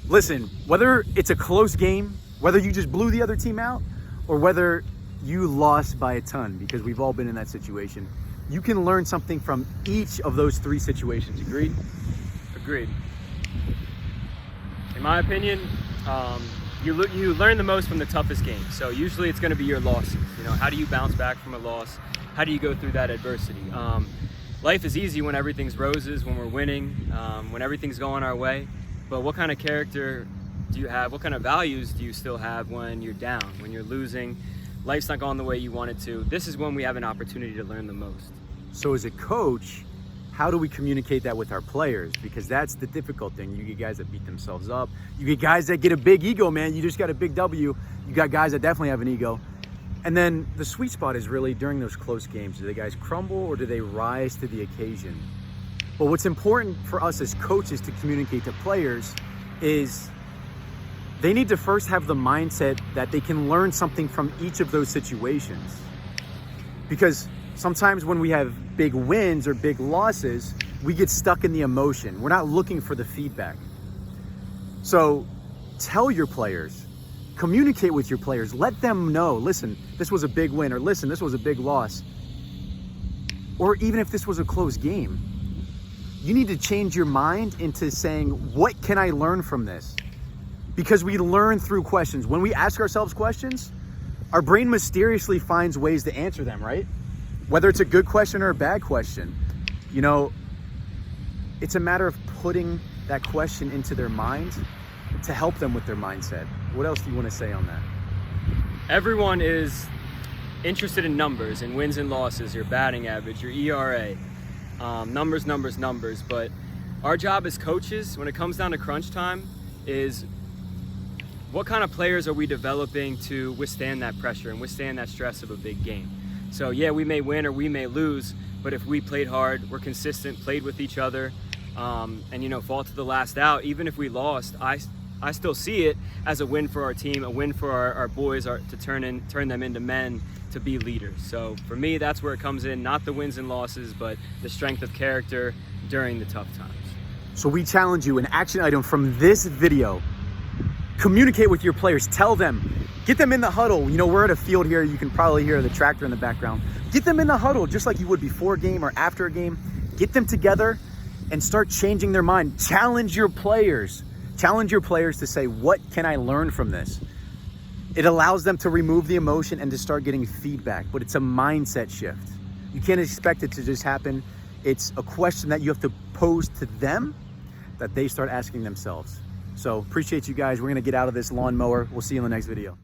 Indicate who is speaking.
Speaker 1: Listen, whether it's a close game, whether you just blew the other team out, or whether you lost by a ton, because we've all been in that situation, you can learn something from each of those three situations. Agreed?
Speaker 2: Agreed. In my opinion, you learn the most from the toughest game. So usually it's going to be your losses. You know, how do you bounce back from a loss? How do you go through that adversity? Life is easy when everything's roses, when we're winning, when everything's going our way. But what kind of character do you have? What kind of values do you still have when you're down, when you're losing? Life's not going the way you want it to. This is when we have an opportunity to learn the most.
Speaker 1: So as a coach, how do we communicate that with our players? Because that's the difficult thing. You get guys that beat themselves up. You get guys that get a big ego, man. You just got a big W. You got guys that definitely have an ego. And then the sweet spot is really during those close games. Do the guys crumble or do they rise to the occasion? But what's important for us as coaches to communicate to players is they need to first have the mindset that they can learn something from each of those situations. Because sometimes when we have big wins or big losses, we get stuck in the emotion. We're not looking for the feedback. So tell your players, communicate with your players, let them know, listen, this was a big win, or listen, this was a big loss. Or even if this was a close game, you need to change your mind into saying, what can I learn from this? Because we learn through questions. When we ask ourselves questions, our brain mysteriously finds ways to answer them, right? Whether it's a good question or a bad question. You know, it's a matter of putting that question into their mind to help them with their mindset. What else do you want to say on that?
Speaker 2: Everyone is interested in numbers and wins and losses, your batting average, your ERA, numbers, but our job as coaches, when it comes down to crunch time, is what kind of players are we developing to withstand that pressure and withstand that stress of a big game? So yeah, we may win or we may lose, but if we played hard, we're consistent, played with each other, and, you know, fought to the last out, even if we lost, I still see it as a win for our team, a win for our boys to turn them into men, to be leaders. So for me, that's where it comes in, not the wins and losses, but the strength of character during the tough times.
Speaker 1: So we challenge you, an action item from this video: communicate with your players, tell them, get them in the huddle. You know, we're at a field here, you can probably hear the tractor in the background. Get them in the huddle just like you would before a game or after a game. Get them together and start changing their mind. Challenge your players. Challenge your players to say, what can I learn from this? It allows them to remove the emotion and to start getting feedback, but it's a mindset shift. You can't expect it to just happen. It's a question that you have to pose to them that they start asking themselves. So appreciate you guys. We're gonna get out of this lawnmower. We'll see you in the next video.